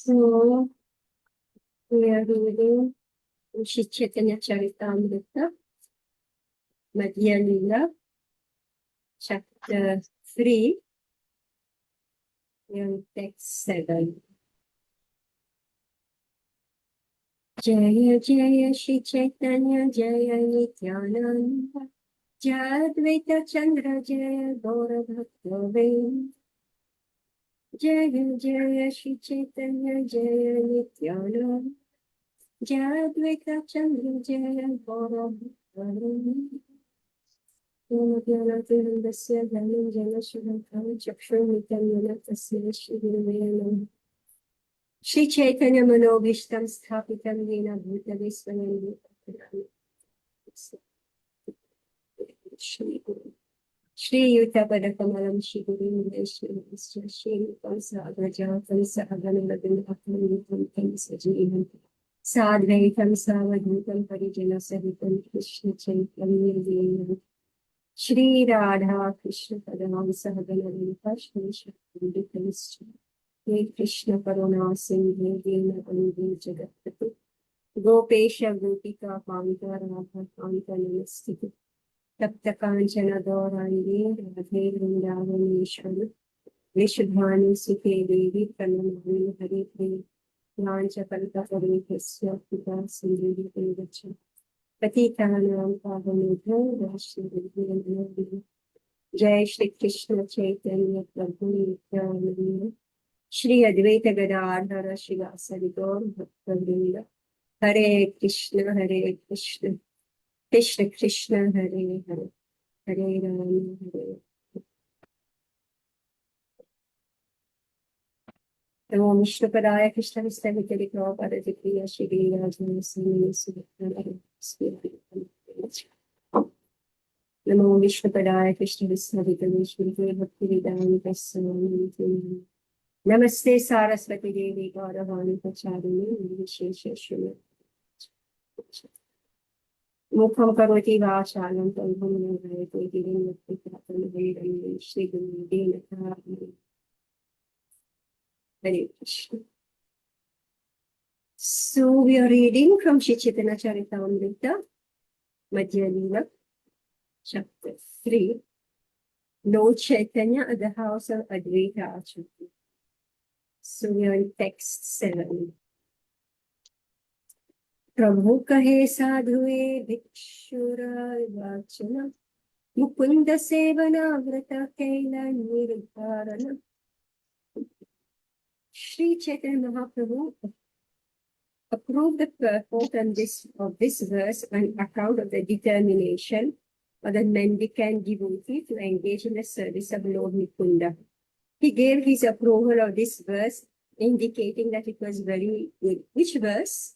So, we are reading Shri Chaitanya Charitamrita, Madhya Lila, chapter 3, and text 7. Jaya Jaya Shri Chaitanya Jaya Nityananda Jaya Advaita Chandra Jaya Gaura Bhaktavin Jaya Jaya Shri Chaitanya Jaya Nityananda Jaya Advaita Chandra Jaya Gaura Bhaktavin ज्ञानातिरन्दस्य ज्ञानञ्जनशलाकं चक्षुर्मिलितं तस्मै श्रीगुरवे नमः। श्रीचैतन्यमनोभीष्टं स्थापितं येन भूतले स्वयं श्रीयुतपदकमलं श्रीगुरुं वैष्णवस्य श्रीरूपं साग्रजातं सहगणरघुनाथं तं सजीवं साद्वैतं सावधूतं परिजनसहितं कृष्णचैतन्यदेवं Shri Radha Krishna Padam Sahagana Shri Krishna Karuna Sindhu Dina Anvi Jagatpati Gopesha Gopika Pamita Radha Pamita Namastiti Tapta Kanchana Gaurandi Radhe Vrindavaneshwari Vishudhani Sukhe Devi Pranamani Hari Pri Lancha Kalpa Parikasya Pita Sindhu Devacha Patitanam Pavanudha Vashnavi Jai Shri Krishna Chaitanya Prabhu Nityananda Shri Advaita Gadadhara Shivasari Gaur Bhaktavrinda Hare Krishna Krishna Krishna Hare Hare Hare Rama Hare Namo Vishnupadaya Krishna Vistavitari Prabhupada Priya Shri Rajana Sami Namo Vishnupadaya Krishna Vistavitari Shri Bhaktivedanta Swami Namaste Saraswati Devi Gauravani Pacharini Vishesha Shri Mukham Karoti Vashalam Talbham Navayate Girin Vakti Vedam Shri Guru Dinaka Hare Krishna. So we are reading from Shri Chaitanya Charitamrita, Madhya Lila, chapter 3, Lord Chaitanya at the house of Advaita Acharya. So we are in text 7. Prabhu kahe sadhuve bhikshura vachana mukunda sevana vrata kaila nirdharana. Shri Chaitanya Mahaprabhu approved the purport of this verse on account of the determination of the mendicant devotee to engage in the service of Lord Mukunda. He gave his approval of this verse, indicating that it was very good. Which verse?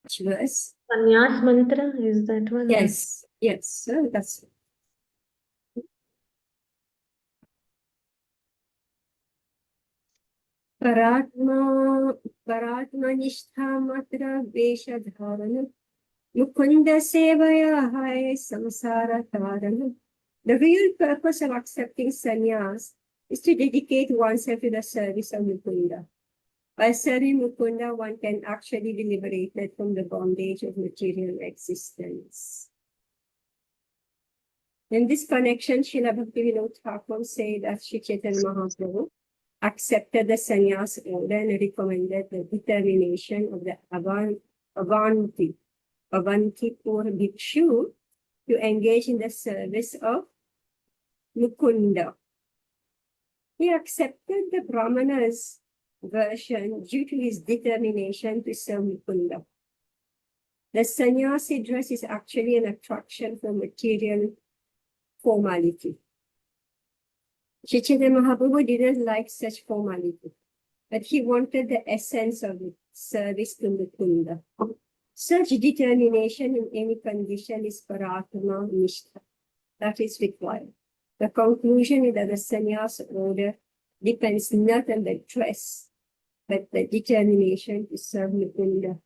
Which verse? Sannyas mantra, is that one? Yes, so that's it. Paratma matra veshadharana Mukunda sevaya hai samsara tarana. The real purpose of accepting sannyas is to dedicate oneself to the service of Mukunda. By serving Mukunda, one can actually be liberated from the bondage of material existence. In this connection, Srila Bhaktivinoda Thakur said that Sri Chaitanya Mahaprabhu accepted the sannyas order and recommended the determination of the Avantipur Bhikshu to engage in the service of Mukunda. He accepted the Brahmana's version due to his determination to serve Mukunda. The sannyasi dress is actually an attraction for material formality. Shri Chaitanya Mahaprabhu didn't like such formality, but he wanted the essence of it, service to Mukunda. Such determination in any condition is paratma nishtha. That is required. The conclusion is that the sannyas order depends not on the dress, but the determination to serve Mukunda.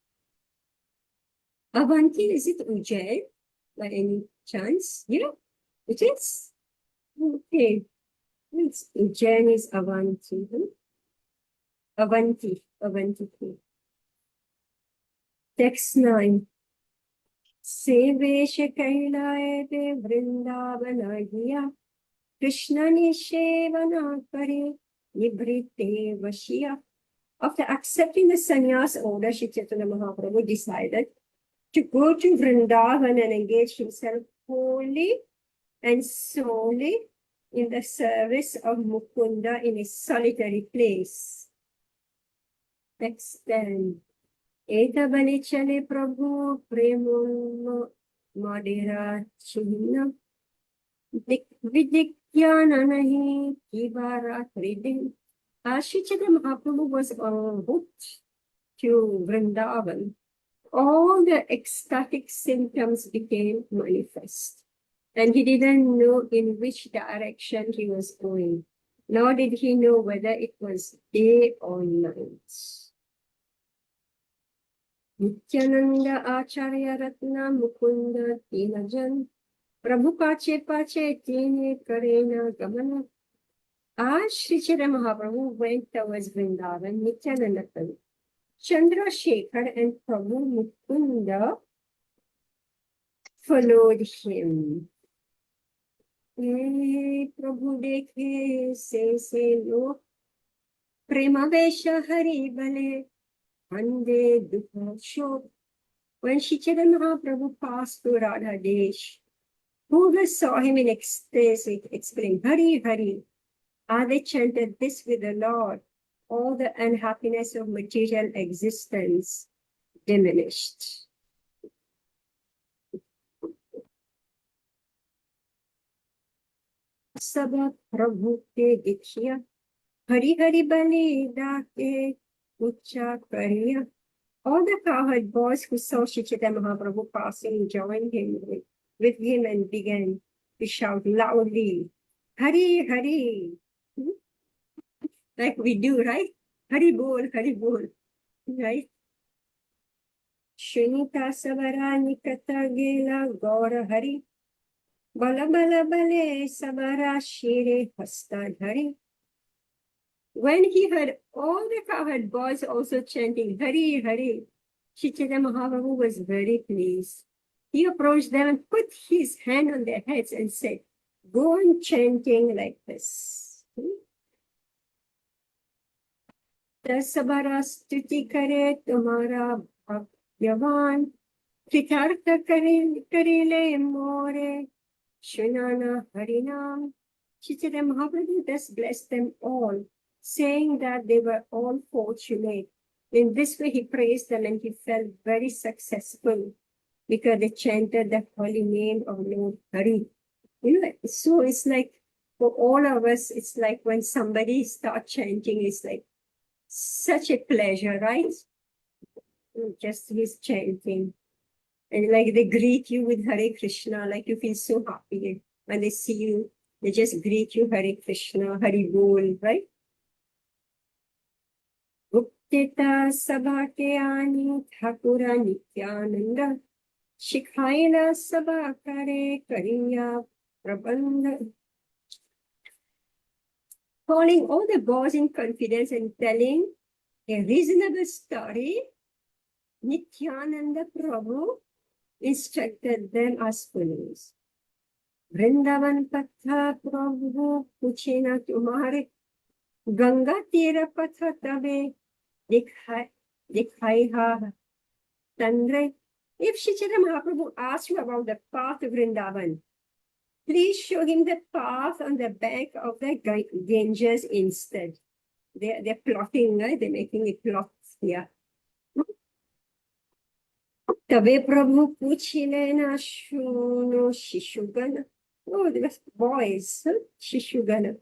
Avanti, is it Ujjain by any chance? Yeah, it is. Okay. It's Jen is Avanti. Avanti. Text 9. Sevesh Kailaye Vrindavan Agya Krishna Nishevana Kare Nibrite Vashya. After accepting the sannyas order, Shri Chaitanya Mahaprabhu decided to go to Vrindavan and engage himself wholly and solely in the service of Mukunda in a solitary place. Text 10. Eta banichale Prabhu premon madera china vidikyana nahi kibara kridin. As Shri Chaitanya Mahaprabhu was en route to Vrindavan, all the ecstatic symptoms became manifest. And he didn't know in which direction he was going, nor did he know whether it was day or night. Nityananda Acharya Ratna Mukunda Tinajan Prabhu Pache Pache Tine Karena Gamana. As Shri Chaitanya Mahaprabhu went towards Vrindavan, Nityananda, Chandrasekhar and Prabhu Mukunda followed him. Prabhu dekhe se lo prema vesha hari bale ande dukha shok. When Shri Chaitanya Mahaprabhu passed through Radha Desh, whoever saw him in ecstasy exclaimed, Hari Hari. As they chanted this with the Lord, all the unhappiness of material existence diminished. Sabha Prabhu ke dikhiya, Hari Hari bali dake ucha kariya. All the cowherd boys who saw Shri Chaitanya Mahaprabhu passing joined him with him and began to shout loudly, Hari Hari. Like we do, right? Hari bol, right? Shinita Savara Nikata Gela Gora Hari. Bala Bala Bale Savara Shire Hastad Hari. When he heard all the cowherd boys also chanting Hari Hari, Shri Chaitanya Mahaprabhu was very pleased. He approached them and put his hand on their heads and said, Go on chanting like this. Sabara stuti kare tumhara bhagyavan, kritartha karile more, shunana harinam. Shri Chaitanya Mahaprabhu thus blessed them all, saying that they were all fortunate. In this way he praised them and he felt very successful because they chanted the holy name of Lord Hari. You know, so it's like for all of us, it's like when somebody starts chanting, it's like such a pleasure, right? Just his chanting. And like they greet you with Hare Krishna, like you feel so happy. When they see you, they just greet you Hare Krishna, Hari Bol, right? Uktita sabhake ani thakura nityananda, shikhaila sabhakare kariya prabandha. Calling all the boys in confidence and telling a reasonable story, Nityananda Prabhu instructed them as follows. Vrindavan patha Prabhu puchena tumhare, Ganga tira patha tabe dikhai ha tandre. If Shri Chaitanya Mahaprabhu asked you about the path to Vrindavan, please show him the path on the bank of the Ganges instead. They're plotting, right? They're making a plot here. Tabe Prabhu Puchilena Shuno Shishugana. Oh, they were boys, Shishugana.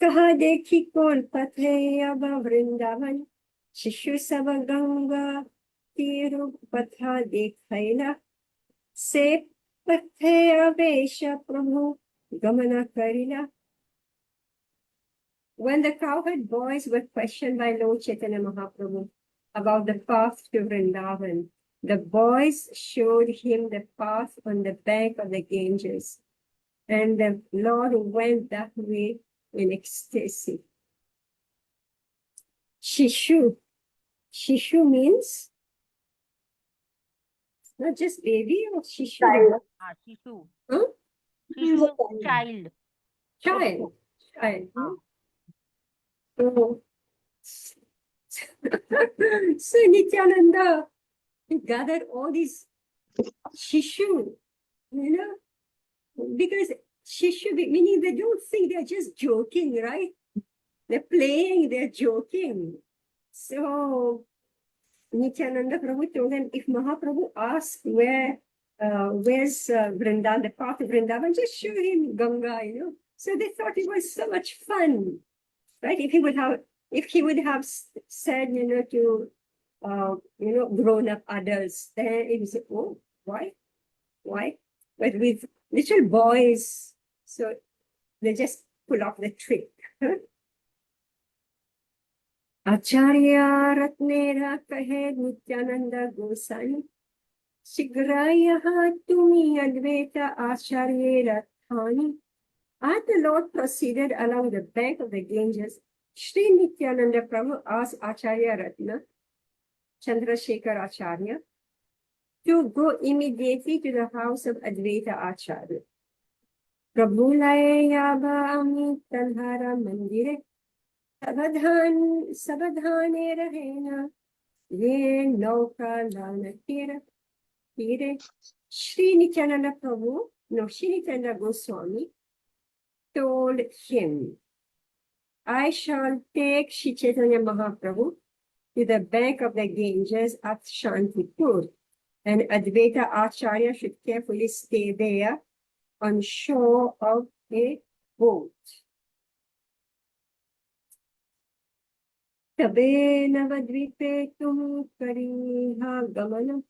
Kaha dekhi kol pathe aba Vrindavan. Shishu sava Ganga tiru patha dekhaila. Se pathe avesha Prabhu gamana karila. When the cowherd boys were questioned by Lord Chaitanya Mahaprabhu about the path to Vrindavan, the boys showed him the path on the bank of the Ganges, and the Lord went that way in ecstasy. Shishu. Shishu means not just baby or Shishu. Child. Shishu. Huh? Shishu is child. Child. Child. Ah. So, so Nityananda, he gathered all these Shishu, because Shishu, meaning they don't think they're just joking, right? They're playing, they're joking. So Nityananda Prabhu told them, if Mahaprabhu asks where's Vrindavan, the path of Vrindavan, just show him Ganga, So they thought it was so much fun, right? If he would have said, to grown-up adults, then it was, oh, why? But with little boys, so they just pull off the trick. Acharya Ratnera Kahe Nityananda Gosani Shigraya Tumi Advaita Acharya Rathani. As the Lord proceeded along the bank of the Ganges, Sri Nityananda Prabhu asked Acharya Ratna, Chandrasekhar Acharya, to go immediately to the house of Advaita Acharya. Prabhu laye yaba amit tanhara mandire sabadhane rahena ye nauka lana tire. Sri Nityananda Prabhu, Sri Nityananda Goswami told him, I shall take Sri Chaitanya Mahaprabhu to the bank of the Ganges at Shantipur, and Advaita Acharya should carefully stay there on shore of a boat. Tabe navadvipe tum kariha gamana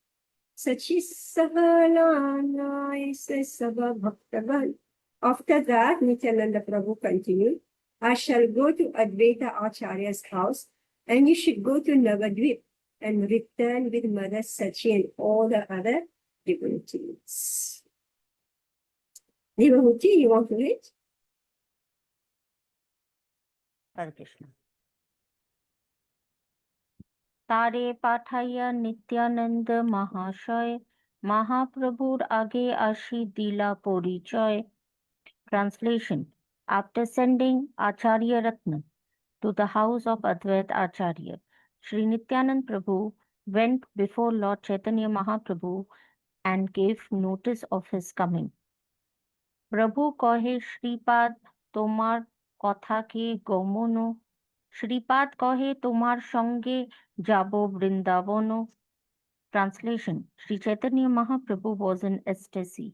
sachisahalana se sabha bhaktavan. After that, Nityananda Prabhu continued, I shall go to Advaita Acharya's house, and you should go to Navadvip and return with Mother Sachi and all the other devotees. Devahuti, you want to read? Hare Krishna. তারে পাঠাইয়া নিত্যানন্দ মহাশয় মহাপ্রভুর আগে আসি দিলা পরিচয়. Translation. After sending Acharya Ratna to the house of Advait Acharya, Sri Nityanand Prabhu went before Lord Chaitanya Mahaprabhu and gave notice of his coming. Prabhu কহে শ্রীপাদ তোমার কথাকে গমন, শ্রীপাদ কহে তোমার সঙ্গে যাব Vrindavan. Translation. Sri Chaitanya Mahaprabhu was in ecstasy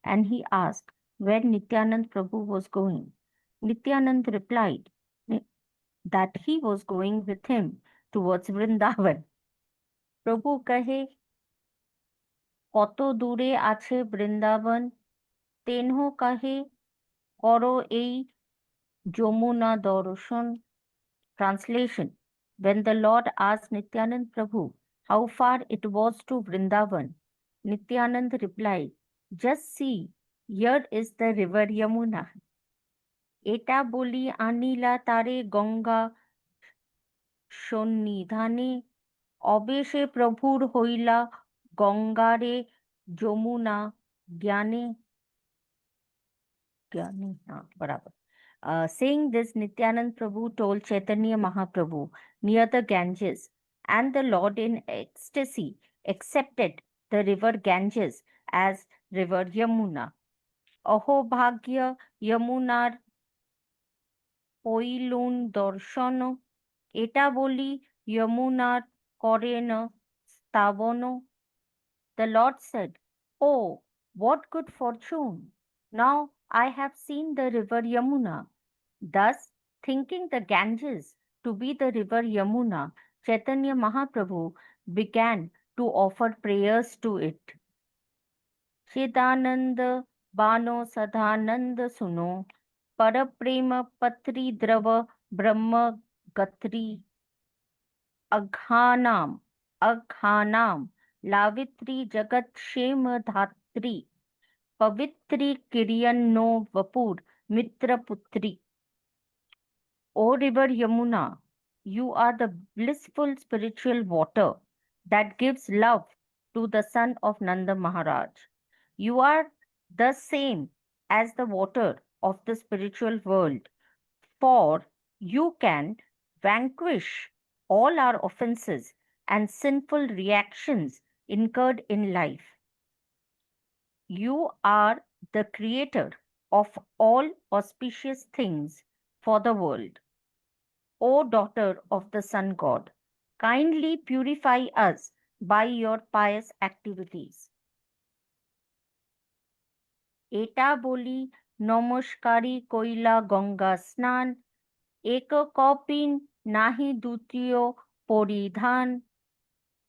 and he asked where Nityanand Prabhu was going. Nityanand replied that he was going with him towards Vrindavan. Prabhu kahe কত দূরে আছে বৃন্দাবন, তেনহ কাহে করো এই যমুনা দর্শন. Translation. When the Lord asked Nityanand Prabhu how far it was to Vrindavan, Nityanand replied, just see, here is the river Yamuna. এটা বলি আনিলা তারে গঙ্গা সন্নিধানে, অবেশে প্রভুর হইলা গঙ্গারে যমুনা জ্ঞানে. Barabar. Saying this, Nityanand Prabhu told Chaitanya Mahaprabhu near the Ganges, and the Lord in ecstasy accepted the river Ganges as river Yamuna. Aho bhagya Yamunar পইলুন দর্শন, এটা বলি যমুনার করেন স্থাবন. The Lord said, oh, what good fortune! Now I have seen the river Yamuna. Thus, thinking the Ganges to be the river Yamuna, Chaitanya Mahaprabhu began to offer prayers to it. Chidananda Bano Sadhananda Suno Paraprema Patri Drava Brahma Gatri Aghanam Lavitri Jagat Shema Dhatri Pavitri Kiryan No Vapur Mitra Putri. O river Yamuna, you are the blissful spiritual water that gives love to the son of Nanda Maharaj. You are the same as the water of the spiritual world, for you can vanquish all our offenses and sinful reactions incurred in life. You are the creator of all auspicious things for the world. O daughter of the sun god, kindly purify us by your pious activities. এটা বলি নমস্কারী কইলা গঙ্গা স্নান এক কপিন নাহি দ্বিতীয় পরিধান.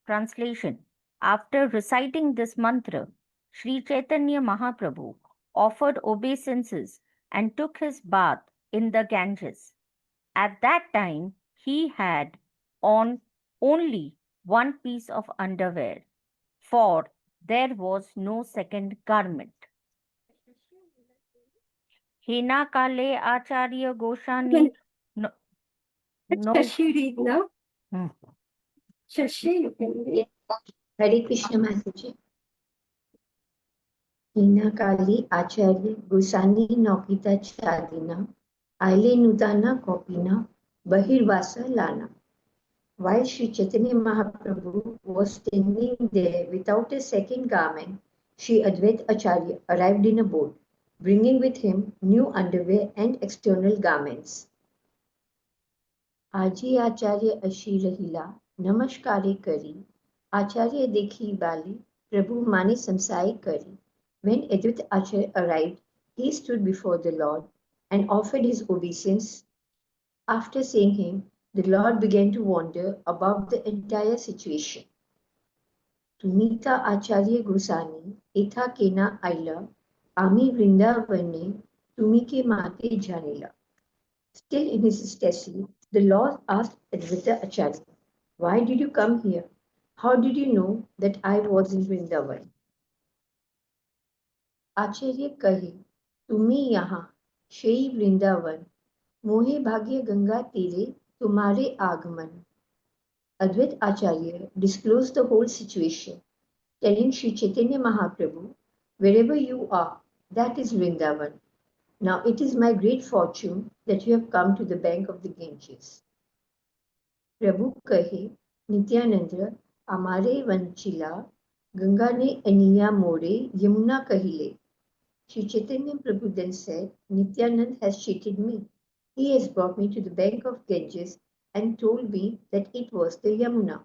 Translation. After reciting this mantra, Sri Chaitanya Mahaprabhu offered obeisances and took his bath in the Ganges. At that time, he had on only one piece of underwear, for there was no second garment. Hena Kale Acharya Goshani no, no, Shashi read now. Hmm. Shashi, you can read. Hare Krishna Mataji. Hina Kali Acharya Gosani Nokita Chadina Aile Nudana Kopina Bahirvasa Lana. While Sri Chaitanya Mahaprabhu was standing there without a second garment, Sri Advait Acharya arrived in a boat, bringing with him new underwear and external garments. Aji Acharya Ashi Rahila Namaskare Kari Acharya Dekhi Bali Prabhu Mani Samsai Kari. When Advait Acharya arrived, he stood before the Lord and offered his obeisance. After seeing him, the Lord began to wonder about the entire situation. Tunita Acharya Gosani Etha Kena Aila Ami Vrindavane Tumike Mate Janila. Still in his ecstasy, the Lord asked Advaita Acharya, "Why did you come here? How did you know that I was in Vrindavan?" आचार्य कहे, तुम्हें यहाँ Shai Vrindavan मोहे भाग्य गंगा तीरे तुम्हारे आगमन. Advait Acharya disclosed the whole situation, telling Sri Chaitanya Mahaprabhu, wherever you are, that is Vrindavan. Now it is my great fortune that you have come to the bank of the Ganges. Prabhu कहे, नित्यानंद हमारे वंचिला गंगा ने अनिया मोरे यमुना कहिले. Sri Chaitanya Prabhu then said, Nityanand has cheated me. He has brought me to the bank of Ganges and told me that it was the Yamuna.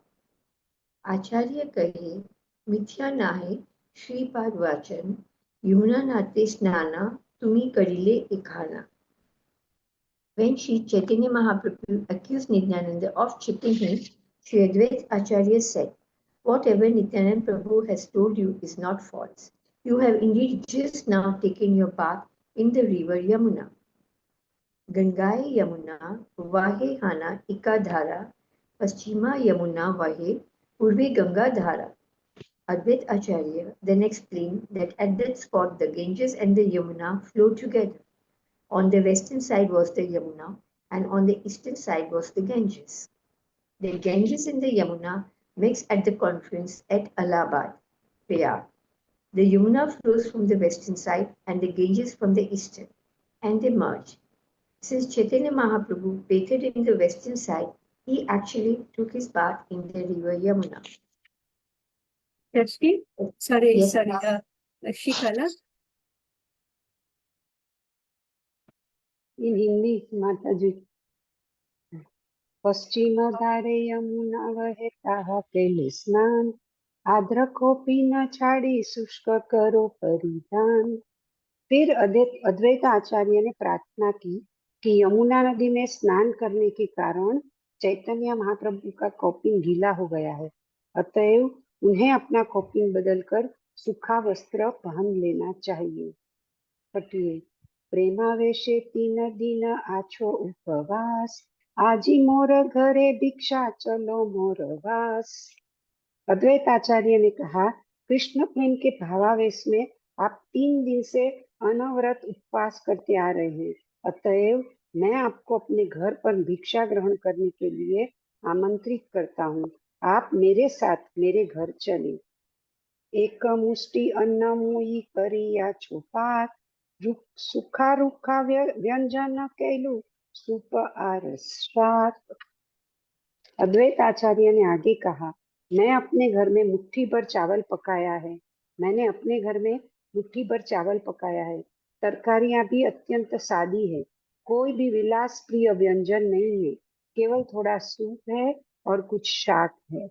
Acharya kahe, mithya nahe, Shripad Vachan, Yamuna nate snana, tumi karile ikhana. When Sri Chaitanya Mahaprabhu accused Nityananda of cheating him, Sri Advait Acharya said, whatever Nityananda Prabhu has told you is not false. You have indeed just now taken your bath in the river Yamuna. Gangaye Yamuna Vahe Hana Ikadhara Paschima Yamuna Vahe Purve Ganga Dhara. Advait Acharya then explained that at that spot the Ganges and the Yamuna flow together. On the western side was the Yamuna and on the eastern side was the Ganges. The Ganges and the Yamuna mix at the confluence at Allahabad, Prayag. The Yamuna flows from the western side and the Ganges from the eastern, and they merge. Since Chaitanya Mahaprabhu bathed in the western side, he actually took his bath in the river Yamuna. Shashi? Sorry, Yes. Shikala. In Hindi, Mataji. पश्चिम धारे यमुना वहे ताहा केले स्नान आद्र को पीना छाड़ी शुष्क करो परिधान. फिर अद्वैत आचार्य ने प्रार्थना की कि यमुना नदी में स्नान करने के कारण चैतन्य महाप्रभु का कौपीन गीला हो गया है, अतएव उन्हें अपना कौपीन बदलकर सूखा वस्त्र पहन लेना चाहिए. 38. प्रेमावेशे तीन दिन आछो उपवास आजी मोर घरे भिक्षा चलो मोर वास. अद्वैत आचार्य ने कहा, कृष्ण प्रेम के भावावेश में आप 3 दिन से अनवरत उपवास करते आ रहे हैं, अतएव मैं आपको अपने घर पर भिक्षा ग्रहण करने के लिए आमंत्रित करता हूँ। आप मेरे साथ मेरे घर चले। एक मुष्टि अन्न मुई करिया छुपात, सूखा रूखा व्यंजन कैलू सूप आरस शाक। अद्वैत आचार्य ने आगे कहा, मैं अपने घर में मुट्ठी भर चावल पकाया है। मैंने अपने घर में मुट्ठी भर चावल पकाया है। तरकारियां भी अत्यंत सादी है। कोई भी विलास प्रिय व्यंजन नहीं है। केवल थोड़ा सूप है और कुछ शाक है।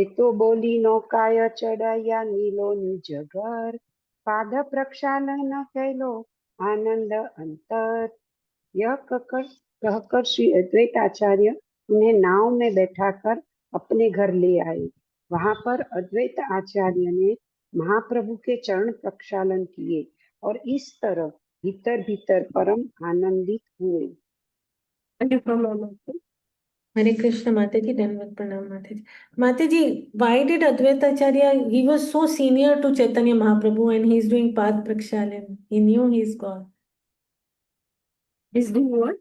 એ તો બોલી નૌકાય ચડાયા નીલો નિજ ઘર, પાદ પ્રક્ષાલન कैलो आनंद अंतर। यह कहकर श्री अद्वैत आचार्य उन्हें नाव में बैठाकर अपने घर ले आए। वहां पर अद्वैत आचार्य ने महाप्रभु के चरण प्रक्षालन किए और इस तरह भीतर भीतर परम आनंदित हुए। Anupama Mata. Hare Krishna Mataji, Dandavat Pranam Mataji. Mataji, why did Advaita Acharya, he was so senior to Chaitanya Mahaprabhu and he's doing Pad Prakshalan. He knew he's God. Is doing what?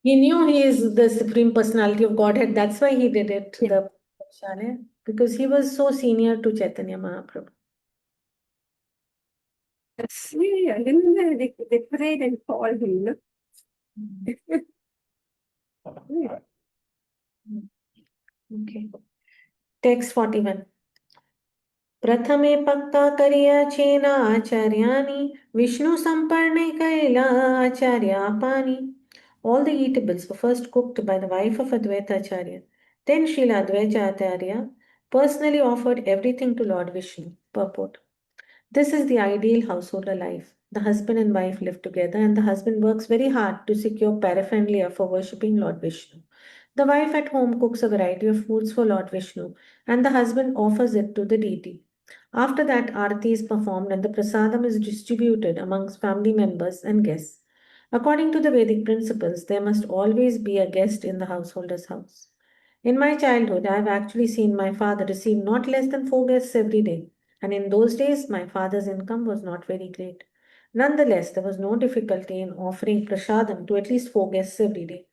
He knew he is the Supreme Personality of Godhead. That's why he did it, Yeah. the Prakshalan, because he was so senior to Chaitanya Mahaprabhu. Yeah, I remember they prayed and called him, no? Yeah. Okay. Text 41. प्रथमे पक्का करिया चेना आचार्यानि विष्णु संपर्णे कैला आचार्यापानि. All the eatables were first cooked by the wife of Advaita Acharya. Then Srila Advaita Acharya personally offered everything to Lord Vishnu. Purport. This is the ideal householder life. The husband and wife live together, and the husband works very hard to secure paraphernalia for worshipping Lord Vishnu. The wife at home cooks a variety of foods for Lord Vishnu, and the husband offers it to the deity. After that, Arati is performed and the prasadam is distributed amongst family members and guests. According to the Vedic principles, there must always be a guest in the householder's house. In my childhood, I have actually seen my father receive not less than 4 guests every day, and in those days, my father's income was not very great. Nonetheless, there was no difficulty in offering prasadam to at least 4 guests every day.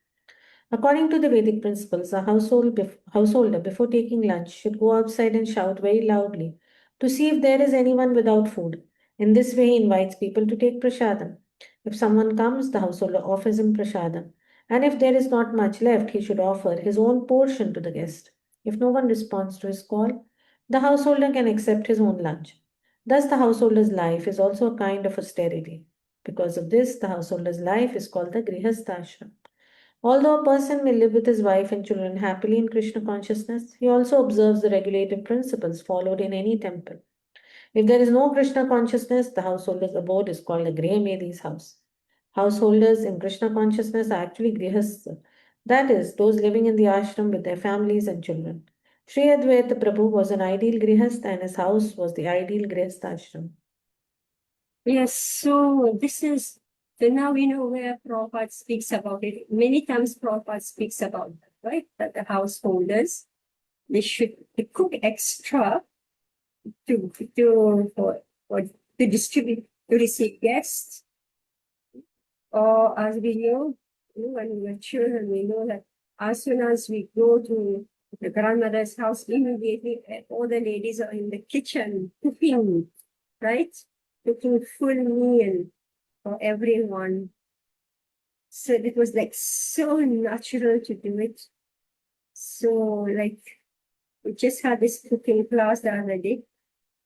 According to the Vedic principles, a householder before taking lunch should go outside and shout very loudly to see if there is anyone without food. In this way, he invites people to take prasadam. If someone comes, the householder offers him prasadam. And if there is not much left, he should offer his own portion to the guest. If no one responds to his call, the householder can accept his own lunch. Thus, the householder's life is also a kind of austerity. Because of this, the householder's life is called the Grihasthashram. Although a person may live with his wife and children happily in Krishna consciousness, he also observes the regulative principles followed in any temple. If there is no Krishna consciousness, the householder's abode is called a Grihmedi's house. Householders in Krishna consciousness are actually Grihastha, that is, those living in the ashram with their families and children. Sri Advaita Prabhu was an ideal Grihastha and his house was the ideal Grihastha ashram. Yes, so so now we know where Prabhupada speaks about it. Many times Prabhupada speaks about that, right? That the householders, they should cook extra to distribute, to receive guests. Or as we know, when we were children, we know that as soon as we go to the grandmother's house, immediately all the ladies are in the kitchen cooking, right? Cooking full meal for everyone. So it was like so natural to do it. So like we just had this cooking class the other day.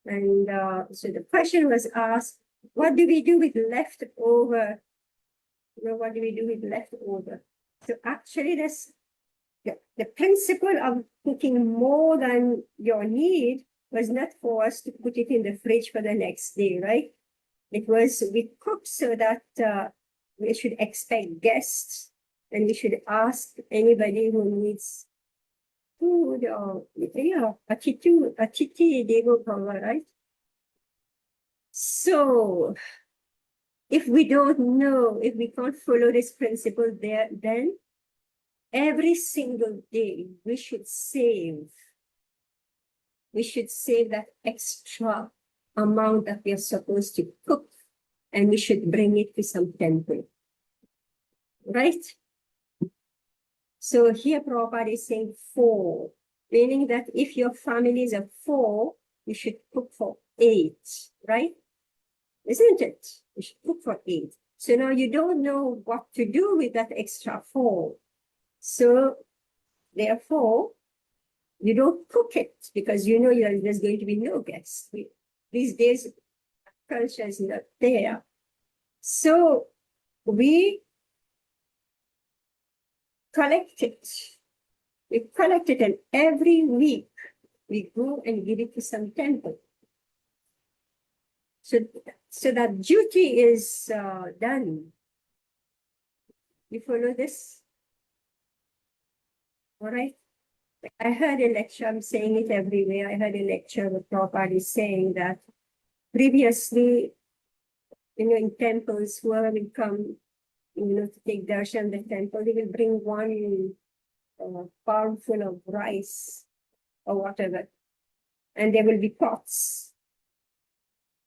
And so the question was asked, what do we do with leftover? What do we do with leftover? So actually the principle of cooking more than your need was not for us to put it in the fridge for the next day, right? It was we cooked so that we should expect guests and we should ask anybody who needs food or atiti devo bhava, right? So if we don't know, if we can't follow this principle there, then every single day we should save that extra amount that we are supposed to cook and we should bring it to some temple. right? So here Prabhupada is saying 4, meaning that if your family is of 4, you should cook for 8, right? Isn't it? You should cook for 8. So now you don't know what to do with that extra 4. So therefore, you don't cook it because you know there's going to be no guests. These days, culture is not there. So we collect it. We collect it, and every week we go and give it to some temple. So that duty is done. You follow this? All right. I heard a lecture, I'm saying it everywhere. I heard a lecture where Prabhupada is saying that previously, in temples, whoever will come, to take darshan in the temple, they will bring one pound full of rice or whatever, and there will be pots.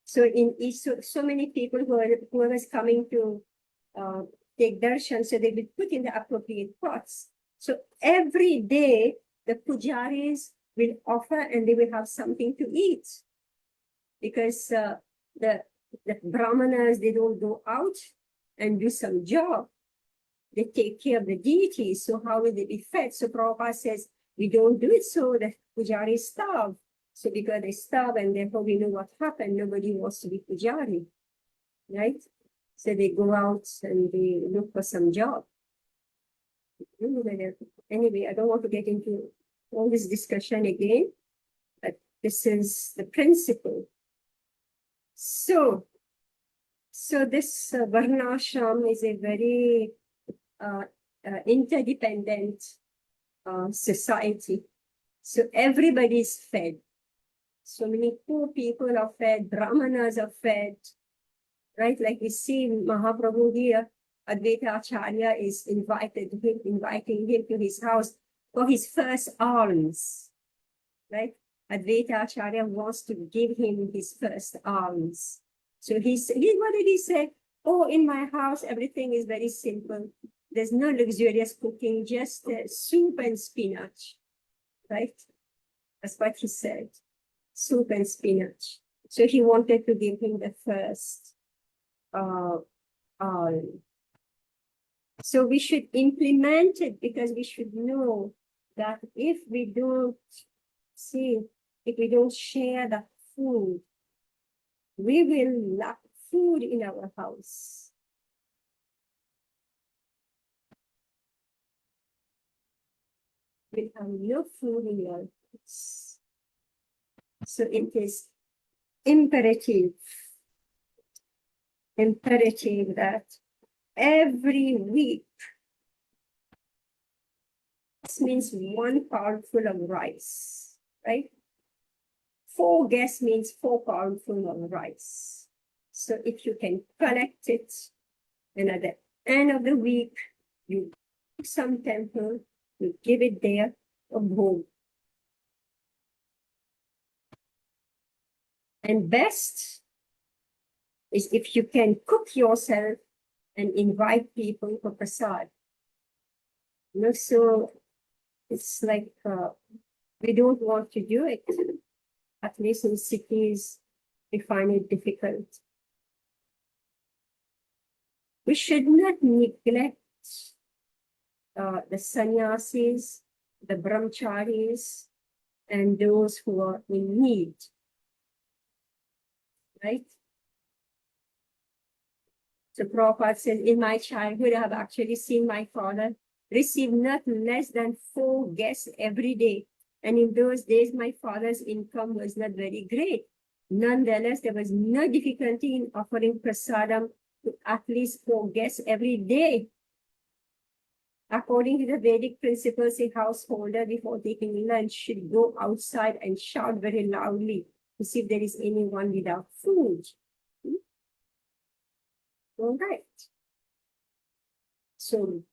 So in each, so many people whoever is coming to take darshan, so they will put in the appropriate pots. So every day the pujaris will offer and they will have something to eat, because the brahmanas, they don't go out and do some job. They take care of the deities. So how will they be fed? So Prabhupada says, we don't do it so that pujaris starve. So because they starve, and therefore we know what happened, nobody wants to be pujari, right? So they go out and they look for some job. Anyway, I don't want to get into all this discussion again, but this is the principle. So this varnashram is a very interdependent society. So everybody is fed. So many poor people are fed, brahmanas are fed, right? Like we see Mahaprabhu here, Advaita Acharya is inviting him to his house for his first alms, right? Advaita Acharya wants to give him his first alms. So what did he say? Oh, in my house, everything is very simple. There's no luxurious cooking, just soup and spinach, right? That's what he said, soup and spinach. So he wanted to give him the first alms. So we should implement it, because we should know that if we don't share the food, we will lack food in our house. We'll have no food in your house. So it is imperative that every week, this means 1 pound full of rice, right? 4 guests means 4 pound full of rice. So if you can collect it, and at the end of the week, you go to some temple, you give it there, a bhog. And best is if you can cook yourself and invite people for prasad. So it's like we don't want to do it. At least in cities, we find it difficult. We should not neglect the sannyasis, the brahmacharis, and those who are in need, right? So Prabhupada says, in my childhood, I have actually seen my father receive not less than 4 guests every day. And in those days, my father's income was not very great. Nonetheless, there was no difficulty in offering prasadam to at least 4 guests every day. According to the Vedic principles, a householder before taking lunch should go outside and shout very loudly to see if there is anyone without food. All right. So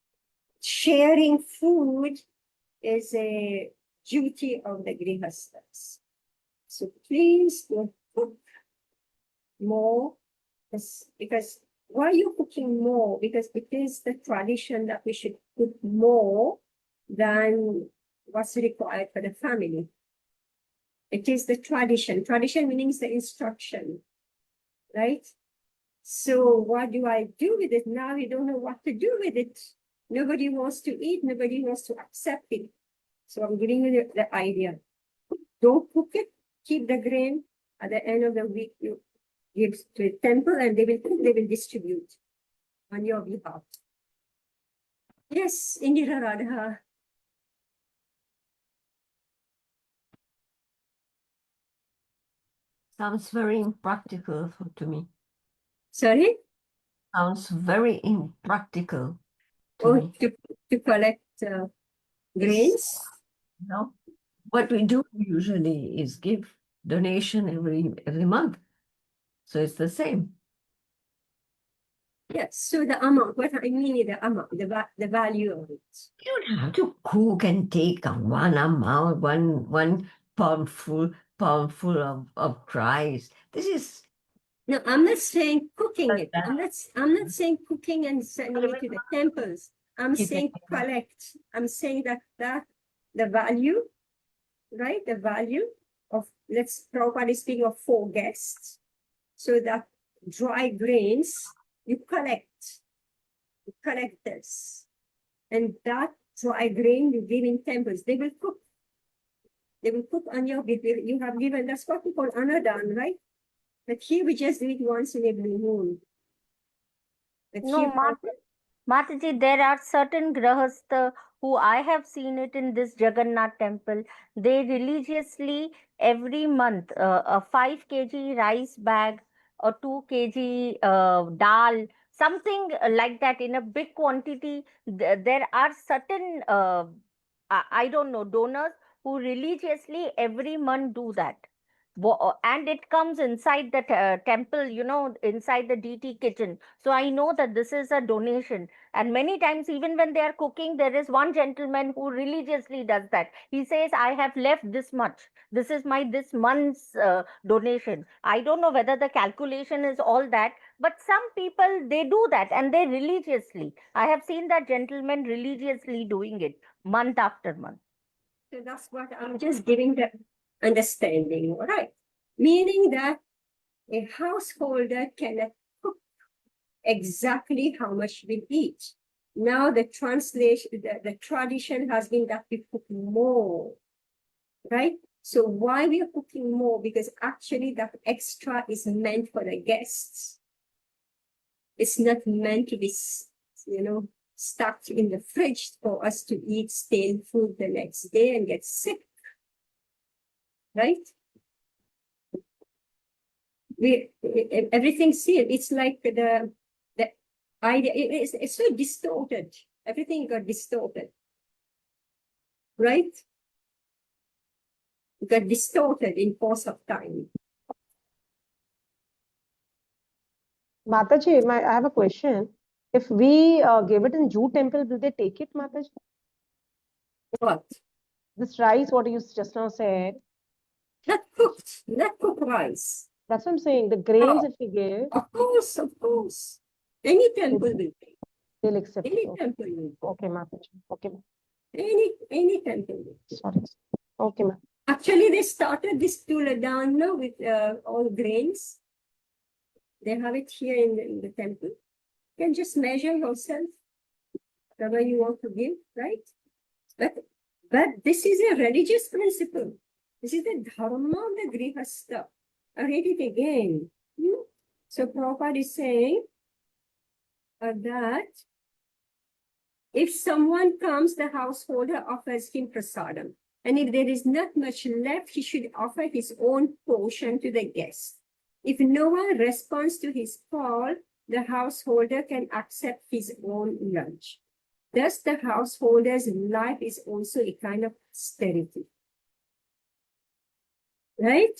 sharing food is a duty of the grihastas. So please don't cook more, because why are you cooking more? Because it is the tradition that we should cook more than what's required for the family. It is the tradition. Tradition meaning the instruction, right? So what do I do with it? Now you don't know what to do with it. Nobody wants to eat. Nobody wants to accept it. So I'm giving you the idea. Don't cook it. Keep the grain. At the end of the week, you give to the temple and they will distribute on your behalf. Yes, Indira Radha. Sounds very impractical to me. Sorry? Sounds very impractical to Oh, me. to collect grains? No, what we do usually is give donation every month. So it's the same. Yes, so the amount, what I mean is the amount, the value of it. You don't have to cook and take one amount, one palmful of rice. This is No, I'm not saying cooking it. that. I'm not saying cooking and sending it to the temples. I'm Keep it saying in. collect. I'm saying that the value, right? The value of, let's properly speak of 4 guests. So that dry grains, you collect this. And that dry grain you give in temples. They will cook. They will cook on your behalf. You have given, that's what we call anadan, right? But here we just do it once in a blue moon. But No, here, Mataji, there are certain grahastha who I have seen it in this Jagannath temple. They religiously every month a 5 kg rice bag or 2 kg dal, something like that in a big quantity. There are certain I don't know, donors who religiously every month do that. And it comes inside the temple, you know, inside the DT kitchen. So I know that this is a donation. And many times, even when they are cooking, there is one gentleman who religiously does that. He says, I have left this much. This is my this month's donation. I don't know whether the calculation is all that, but some people, they do that and they religiously. I have seen that gentleman religiously doing it month after month. so that's what I'm just giving the understanding, all right? Meaning that a householder cannot cook exactly how much we eat. Now the translation, the tradition has been that we cook more, right? So why we are cooking more? Because actually that extra is meant for the guests. It's not meant to be, stuck in the fridge for us to eat stale food the next day and get sick, right? Everything's here. It's like the idea. It's so distorted. Everything got distorted, right? It got distorted in course of time. Mataji, I have a question. If we give it in Jew temple, will they take it, Mataji? What? This rice, what you just now said, Not cooked rice. that's what I'm saying. The grains, Oh. if we give, Of course. Any temple will take. they'll accept it. Any Okay, temple will take. okay, Mataji. Okay, Any temple will take. sorry. Okay, ma'am. Actually, they started this tula down now with all grains. They have it here in the temple. You can just measure yourself, whatever you want to give, right? But this is a religious principle. This is the dharma of the grihastha. I read it again. So Prabhupada is saying that if someone comes, the householder offers him prasadam. And if there is not much left, he should offer his own portion to the guest. If no one responds to his call, the householder can accept his own lunch. Thus, the householder's life is also a kind of austerity. Right?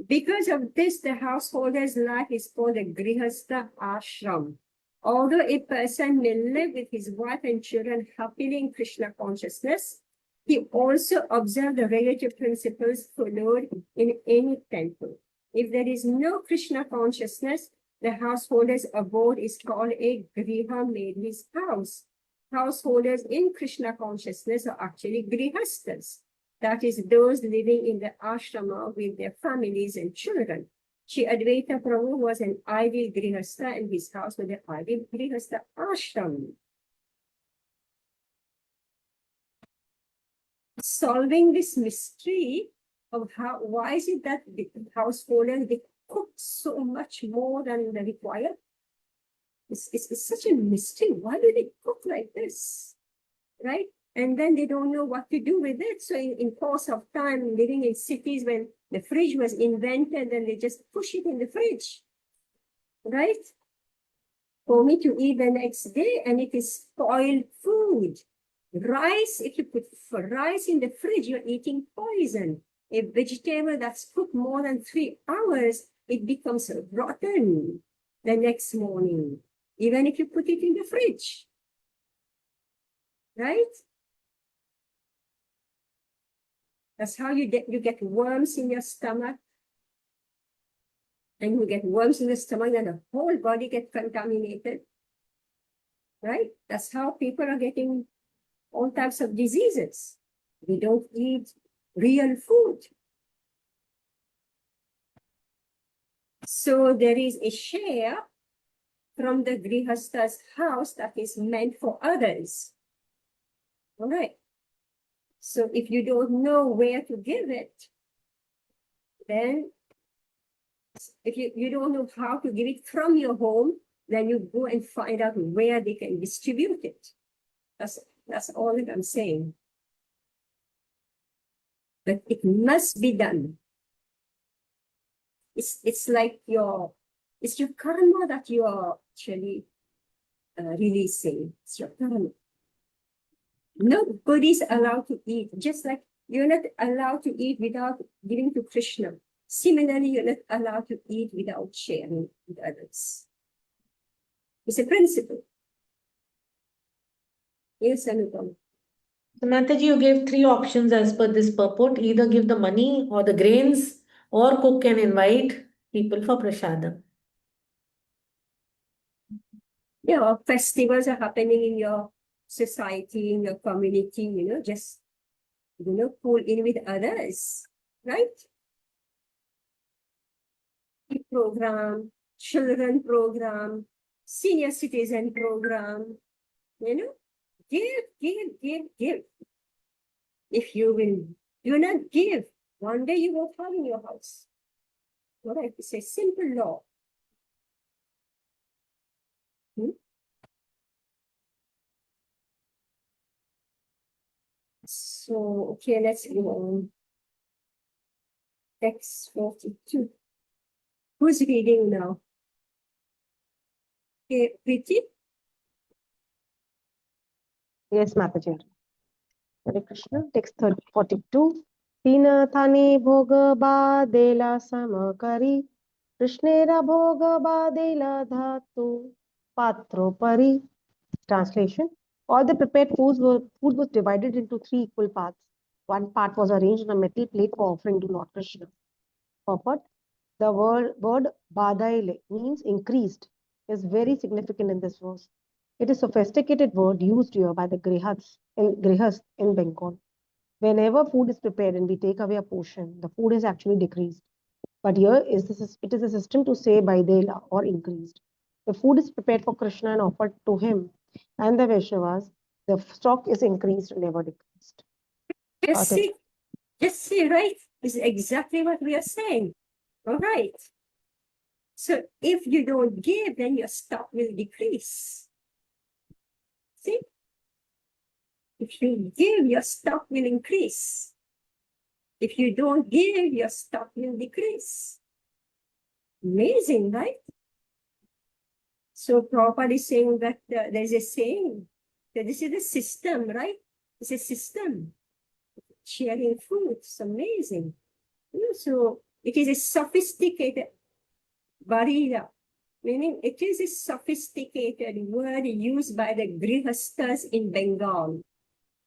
Because of this, the householder's life is called a grihastha ashram. Although a person may live with his wife and children happily in Krishna consciousness, he also observes the relative principles followed in any temple. If there is no Krishna consciousness, The householder's abode is called a griha, made his house. Householders in Krishna consciousness are actually grihastas. That is, those living in the ashrama with their families and children. Shri Advaita Prabhu was an ideal grihastha, and his house was the ideal grihastha ashram. Solving this mystery of why is it that the householders, they cook so much more than the required? It's such a mystery. Why do they cook like this? Right? And then they don't know what to do with it. So in course of time, living in cities when the fridge was invented, then they just push it in the fridge. Right? For me to eat the next day, and it is spoiled food. Rice, if you put rice in the fridge, you're eating poison. A vegetable that's cooked more than 3 hours, it becomes rotten the next morning, even if you put it in the fridge. Right? That's how you get worms in your stomach. And you get worms in the stomach, and the whole body gets contaminated. Right? That's how people are getting all types of diseases. We don't eat real food. So there is a share from the grihasta's house that is meant for others. All right. So if you don't know where to give it, then if you don't know how to give it from your home, then you go and find out where they can distribute it. That's all that I'm saying. But it must be done. It's like it's your karma that you are actually releasing. It's your karma. Nobody is allowed to eat, just like you're not allowed to eat without giving to Krishna. Similarly, you're not allowed to eat without sharing with others. It's a principle. Yes, Anupam. Mataji, you gave 3 options as per this purport. Either give the money or the grains, or cook and invite people for prasadam. Yeah, festivals are happening in your society, in your community, just, pull in with others, right? Program, children program, senior citizen program, give. If you will do not give, one day you won't have in your house. All right, it's a simple law. So, okay, let's go on. Text 42. Who's reading now? Okay, Preeti? Yes, Mataji. Hare Krishna. Text 42. Tina thani bhoga badela samakari. Krishnera bhoga badela dhatu patro pari. Translation. All the prepared food was divided into 3 equal parts. One part was arranged on a metal plate for offering to Lord Krishna. Purport. The word badaile means increased is very significant in this verse. It is a sophisticated word used here by the grihas in Bengal. Whenever food is prepared and we take away a portion, the food is actually decreased. But here it is a system to say baidela or increased. The food is prepared for Krishna and offered to him and the Vaishnavas. The stock is increased, never decreased. Just see, right? This is exactly what we are saying. All right. So if you don't give, then your stock will decrease. See? If you give, your stock will increase. If you don't give, your stock will decrease. Amazing, right? So Prabhupada is saying that there's a saying that this is a system, right? It's a system. Sharing food, it's amazing. So it is a sophisticated varila, meaning it is a sophisticated word used by the grihastas in Bengal.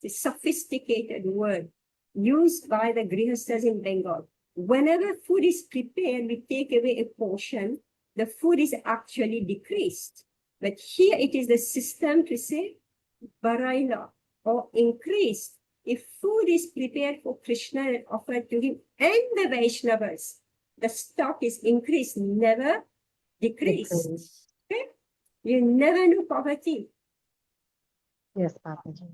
It's a sophisticated word used by the grihastas in Bengal. Whenever food is prepared, we take away a portion. the food is actually decreased. But here it is the system to say baraila or increased. If food is prepared for Krishna and offered to him and the Vaishnavas, the stock is increased, never decreased. Okay? You never know poverty. Yes, Mataji.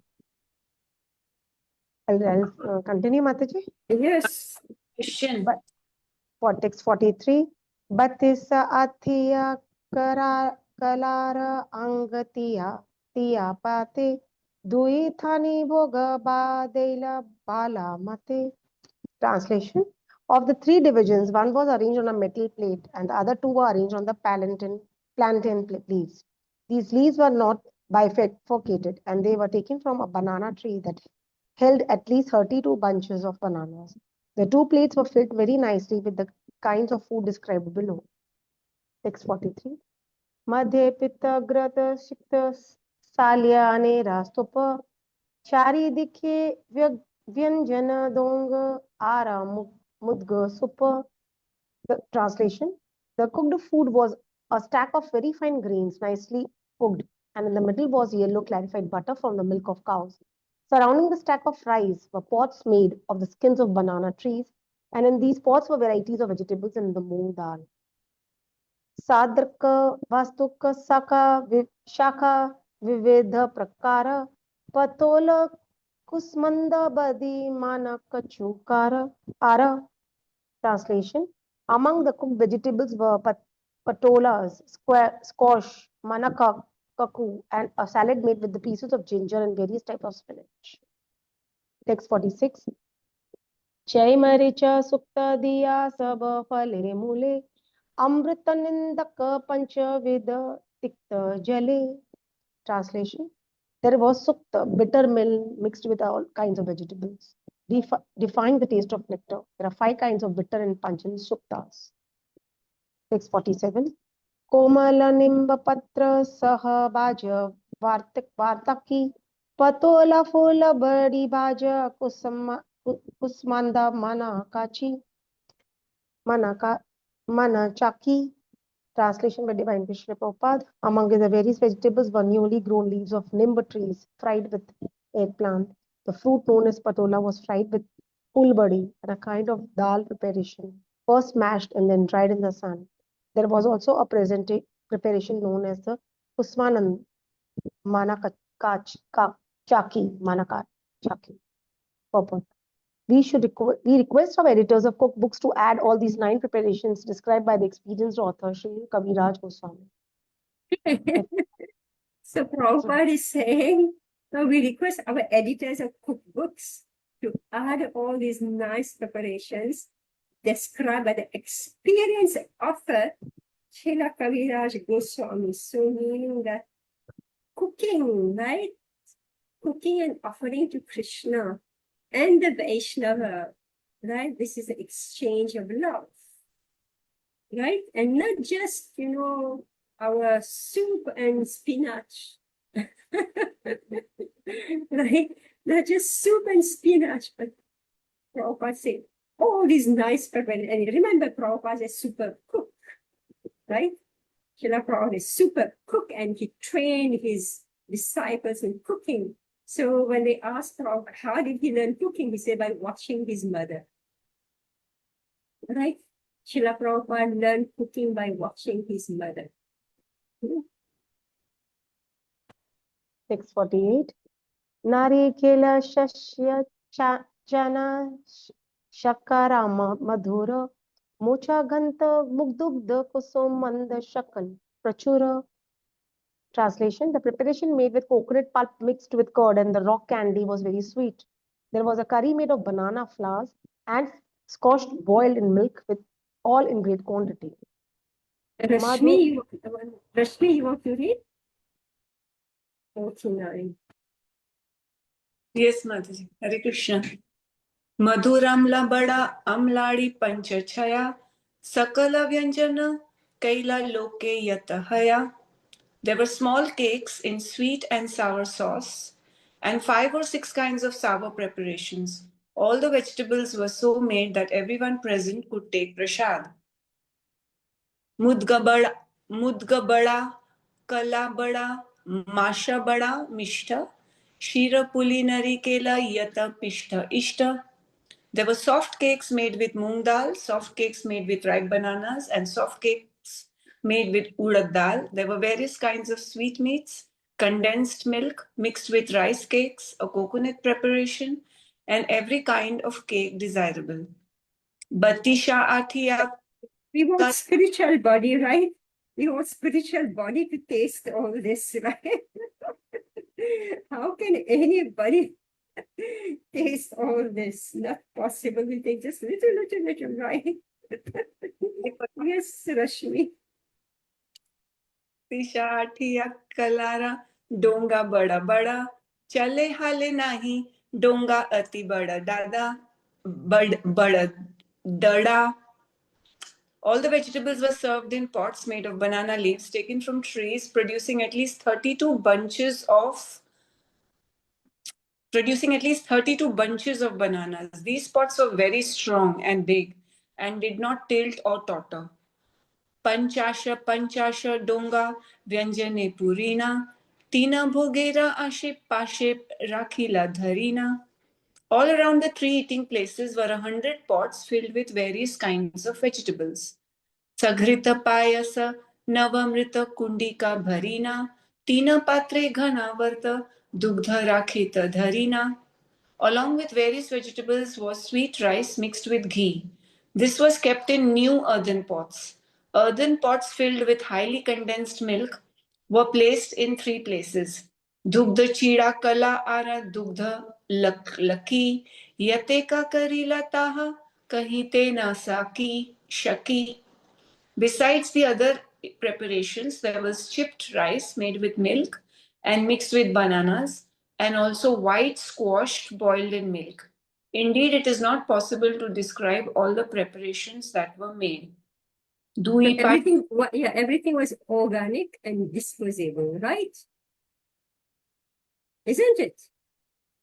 I'll continue, Mataji. Yes. Question. But for text 43, Batisa Athiya Kalara Angatiya Tiya Pate Dui Thani Bhoga Badela Bala Mate. Translation. Of the three divisions, one was arranged on a metal plate and the other two were arranged on the plantain leaves. These leaves were not bifurcated and they were taken from a banana tree that held at least 32 bunches of bananas. The two plates were filled very nicely with the kinds of food described below. Text 43. Madhya pitta grata shikta salya anera stupa chari dikhe vyanjana dong ara mudga supa. The translation. The cooked food was a stack of very fine grains, nicely cooked, and in the middle was yellow clarified butter from the milk of cows. Surrounding the stack of rice were pots made of the skins of banana trees, and in these pots were varieties of vegetables and the moong dal. Sadraka vastuk saka shaka vividha prakara patola kusmanda badi manakachukara ara. Translation. Among the cooked vegetables were patolas, squash, manakaku, and a salad made with the pieces of ginger and various types of spinach. Text 46. Chay maricha sukta diya sab phale mule amrita nindaka pancha vida tikta jale. Translation. There was sukta, bitter mill mixed with all kinds of vegetables. Define the taste of nectar. There are 5 kinds of bitter and pungent suktas. Text 47. Komala nimba patra saha baja vartaki patola fola badi baja kusmanda manachaki. Translation by Divine Krishna Prabhupada. Among the various vegetables were newly grown leaves of nimba trees fried with eggplant. The fruit known as patola was fried with pulbadi and a kind of dal preparation, first mashed and then dried in the sun. There was also a preparation known as the Kusmanand Manakachaki. Purport. We request our editors of cookbooks to add all these 9 preparations described by the experienced author Sri Kaviraj Goswami. So Prabhupada is saying, we request our editors of cookbooks to add all these nice preparations described by the experienced author Srila Kaviraj Goswami. So meaning that cooking, right? Cooking and offering to Krishna and the Vaishnava, right? This is the exchange of love, right? And not just, our soup and spinach, right? Not just soup and spinach, but Prabhupada said, all these nice preparations. And remember, Prabhupada is a super cook, right? Srila Prabhupada is super cook and he trained his disciples in cooking. So when they asked Prabhupada, how did he learn cooking? He said, by watching his mother. Right? Srila Prabhupada learned cooking by watching his mother. 648. Narikela Shashya Chana Shakara Madhura Mocha Ganta Mugdugda Kusum Manda Shakal Prachura. Translation. The preparation made with coconut pulp mixed with curd and the rock candy was very sweet. There was a curry made of banana flowers and scotched boiled in milk with all in great quantity. Rashmi, you want to read? 49. Yes, Madhya. Hare Krishna. Madhuramla bada amladi panchachaya sakala vyanjana kaila loke yatahaya. There were small cakes in sweet and sour sauce and 5 or 6 kinds of sour preparations. All the vegetables were so made that everyone present could take prasad. मुद्गा बड़ा, मुद्गा बड़ा, कला बड़ा, माशा बड़ा, मिष्ट, क्षीर पुली नरिकेला यत पिष्ट इष्ट. There were soft cakes made with moong dal, soft cakes made with ripe bananas, and soft cakes made with urad dal. There were various kinds of sweetmeats, condensed milk mixed with rice cakes, a coconut preparation, and every kind of cake desirable. Batisha Atiya. We want spiritual body, right? We want spiritual body to taste all this, right? How can anybody taste all this? Not possible. We take just little, right? Yes, Rashmi. तिशाठिया कलारा डोंगा बड़ा बड़ा चले हाले नाही डोंगा अति बड़ा दादा बड़ा दड़ा. All the vegetables were served in pots made of banana leaves taken from trees, producing at least 32 bunches of bananas. These pots were very strong and big and did not tilt or totter. पंचाश डोंगा व्यंजने पुरीना तीना भोगेरा आशे पाशे राखीला धरीना. All around the three eating places were 100 pots filled with various kinds of vegetables. सघृत पायस नवमृत कुंडिका भरीना तीन पात्रे घना वर्त दुग्ध राखित धरीना. Along with various vegetables was sweet rice mixed with ghee. This was kept in new earthen pots. Earthen pots filled with highly condensed milk were placed in three places. Dugdha chida kala ara dugdha laki yateka karila taha kahite na saki shaki. Besides the other preparations, there was chipped rice made with milk and mixed with bananas, and also white squash boiled in milk. Indeed, it is not possible to describe all the preparations that were made. Everything was organic and disposable, right? Isn't it?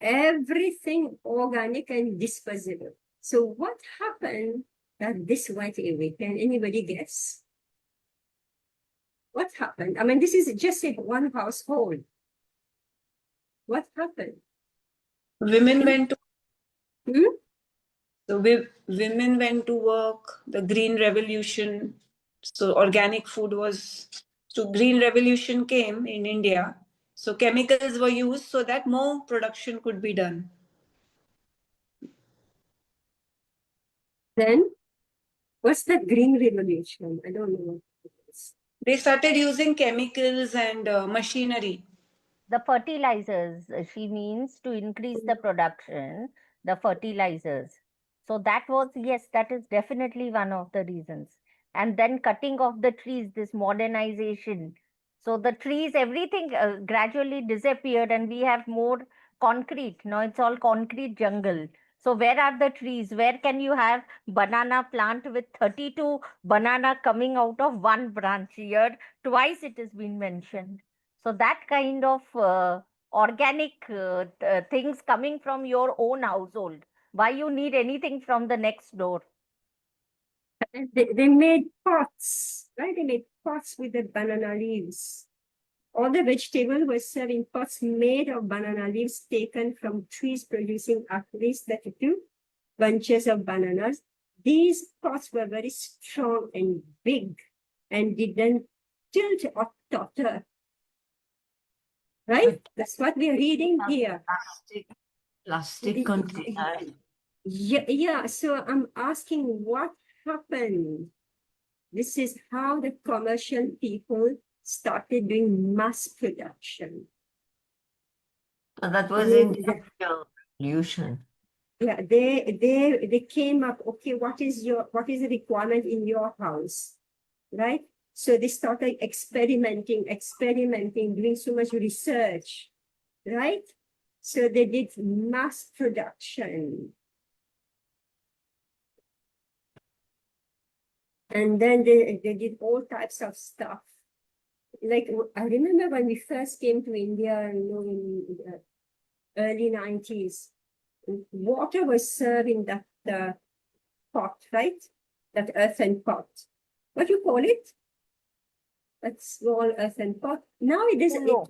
Everything organic and disposable. So what happened at this white away? Can anybody guess? What happened? I mean, this is just in one household. What happened? Women went to Hmm? So women went to work, the Green Revolution. So organic food was, so Green Revolution came in India. So chemicals were used so that more production could be done. Then, what's the Green Revolution? I don't know what it is. They started using chemicals and machinery. The fertilizers, she means to increase the production, the fertilizers. So that was, yes, that is definitely one of the reasons. And then cutting of the trees, this modernization. So the trees, everything gradually disappeared and we have more concrete. Now it's all concrete jungle. So where are the trees? Where can you have banana plant with 32 banana coming out of one branch? Here, twice it has been mentioned. So that kind of organic things coming from your own household. Why you need anything from the next door? And they made pots, right? They made pots with the banana leaves. All the vegetables were served in pots made of banana leaves taken from trees producing at least 32 bunches of bananas. These pots were very strong and big and didn't tilt or totter. Right? That's what we're reading here. Plastic container. Yeah. So I'm asking what happened. This is how the commercial people started doing mass production. That was in the Industrial Revolution. Yeah, they came up, okay, what is the requirement in your house? Right? So they started experimenting, doing so much research, right? So they did mass production. And then they did all types of stuff. Like, I remember when we first came to India, in the early 90s, water was served in that pot, right? That earthen pot. What do you call it? a small earthen pot. Now it is Kulo.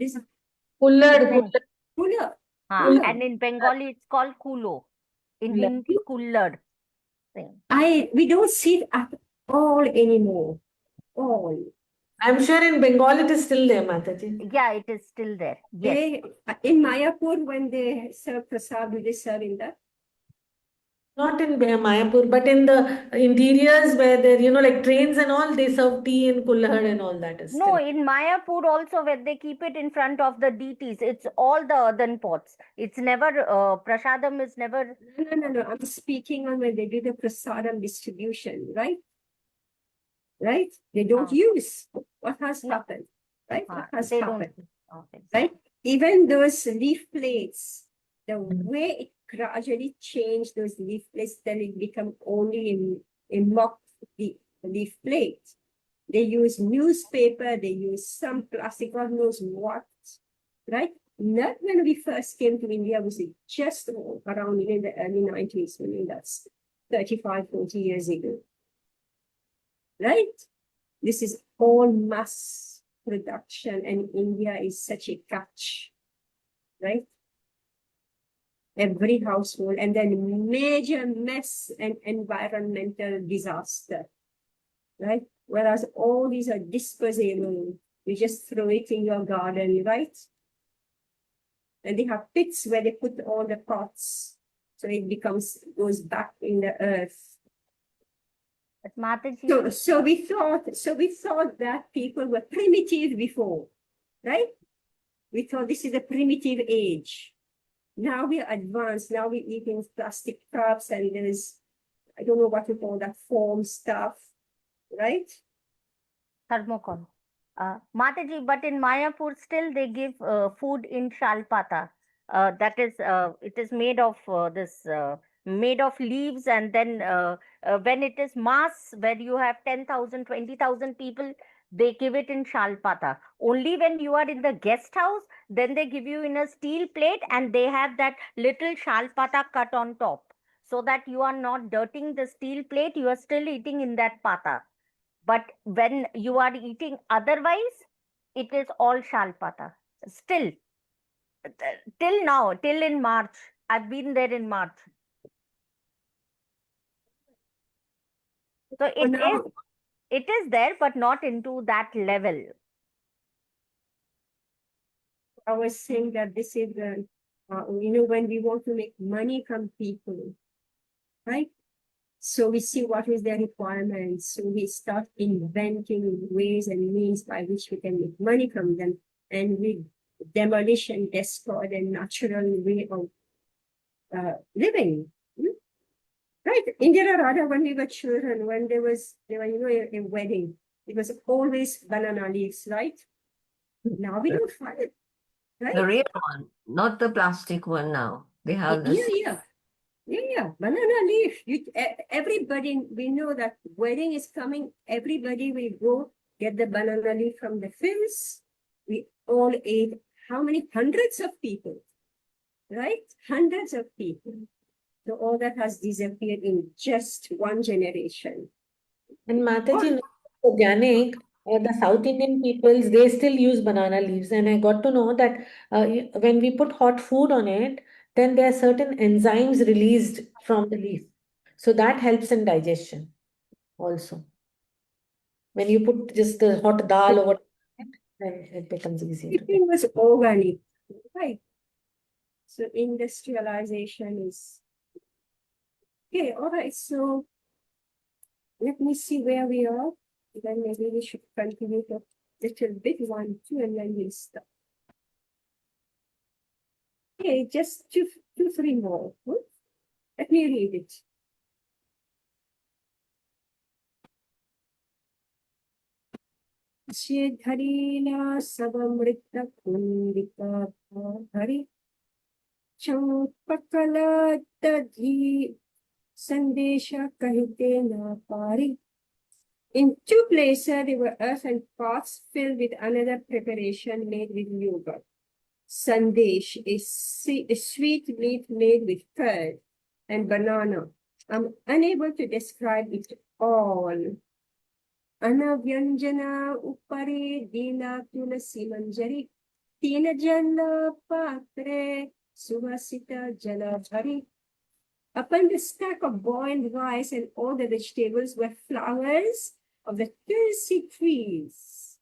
Kullad. cooler. हाँ, Cooler. and in Bengali it's called kulo. In Kullad. Hindi, kullad. Same. We don't see it at all anymore. All. I'm sure in Bengal it is still there, Mataji. Yeah, it is still there. Yes. In Mayapur, when they serve prasad, do they serve in that? Not in Mayapur, but in the interiors where there, like trains and all, they serve tea and kullad and all that is No, still. in Mayapur also where they keep it in front of the deities, it's all the earthen pots. It's never, prasadam is never, No. I'm speaking on when they do the prasadam distribution, right? Right? They don't use. What has No. happened? Right? What has they happened? don't. Okay. Right? Even those leaf plates, the way it gradually changed those leaf plates, then it become only in mock leaf plate. They use newspaper, they use some plastic, God knows what, right? Not when we first came to India, was it just around in the early 90s, I mean, that's 35, 40 years ago, right? This is all mass production, and India is such a catch, right? Every household, and then major mess and environmental disaster, right? Whereas all these are disposable. You just throw it in your garden, right? And they have pits where they put all the pots. So it goes back in the earth. But Mataji, So we thought that people were primitive before, right? We thought this is a primitive age. Now we're advanced. Now we're eating plastic cups, and there's, I don't know what you call that foam stuff, right? thermocol. Mataji, but in Mayapur still they give food in shalpata. That is, it is made of made of leaves, and then when it is mass, where you have 10,000, 20,000 people, they give it in shalpata. Only when you are in the guest house, then they give you in a steel plate, and they have that little shalpata cut on top, so that you are not dirtying the steel plate. You are still eating in that pata. But when you are eating otherwise, it is all shalpata. Still, till now, till in March. I've been there in March. So it is there, but not into that level. I was saying that this is when we want to make money from people, right? So we see what is their requirements. So we start inventing ways and means by which we can make money from them, and we demolish and destroy the natural way of living. Right? Indira Radha, when we were children, when they were a wedding, it was always banana leaves, right? Now we don't find it. Right? The real one, not the plastic one now. They have this. Yeah. Banana leaf. Everybody, we know that wedding is coming. Everybody will go get the banana leaf from the fields. We all ate. How many? Hundreds of people, right? Hundreds of people. So all that has disappeared in just one generation. And Mataji, organic, the South Indian peoples, they still use banana leaves. And I got to know that when we put hot food on it, then there are certain enzymes released from the leaf. So that helps in digestion also. When you put just the hot dal over it, then it becomes easier to Everything was organic, right? So industrialization is okay. All right. So let me see where we are. Then maybe we should continue a little bit 1, 2, and then we'll stop. Okay, just two, 3 more. Let me read it. Shedharina Savamrita Kundika Hari Champakala Tadhi Sandesha Kahite Na Pari. In 2 places, there were earthen pots filled with another preparation made with yogurt. Sandesh is a sweet meat made with curd and banana. I'm unable to describe it all. Anavyanjana upare dila tulasi manjari. Tina jala patre suvasita jala bhari. Upon the stack of boiled rice and all the vegetables were flowers of the tulsi trees.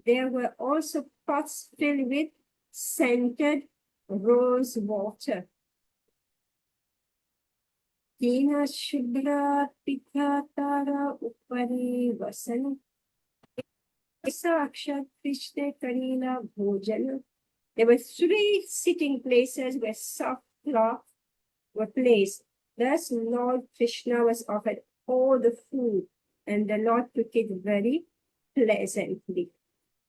There were also pots filled with scented rose water. Tina Shubra Pikatara Upari Vasan. Sakshat Krishna Karina Bhojana. There were 3 sitting places where soft cloth were placed. Thus, Lord Krishna was offered all the food, and the Lord took it very pleasantly.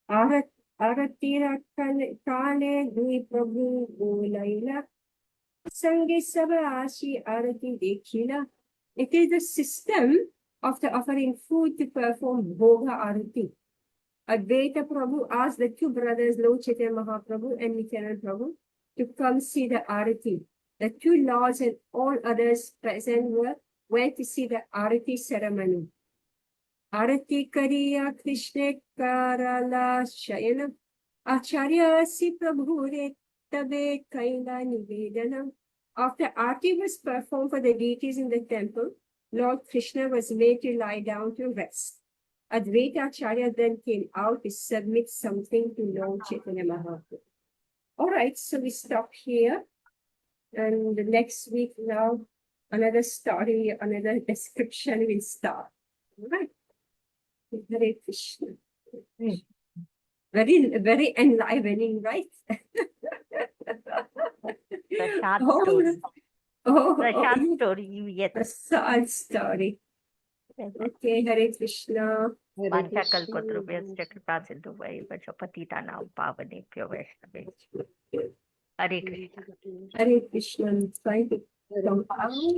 Aratira Kale Dui Prabhu Bolaila. Sange Sabasi Arati Dekhila. It is the system of the offering food to perform Bhoga Arati. Advaita Prabhu asked the 2 brothers, Lord Chaitanya Mahaprabhu and Nityananda Prabhu, to come see the Arati. The 2 lords and all others present went to see the Arati ceremony. Arati Kariya Krishna Karala Shayana Acharya Si Prabhure Tabe Kaila Nivedanam. After Arati was performed for the deities in the temple, Lord Krishna was made to lie down to rest. Advaita Acharya then came out to submit something to Lord Chaitanya Mahaprabhu. All right, so we stop here. And the next week now, another story, another description will start. All right. Hare Krishna. Very enlivening, right? The short Oh, story. oh, The short oh, story, yes. a sad story. Okay, Hare Krishna. Hare Panchakalpatrubhyascha Krishna. kripa sindhu vaibhacha patitanam pavanebhyo vaishnavebhyo. Hare Krishna. Hare Krishna. Thank you. Hare Krishna.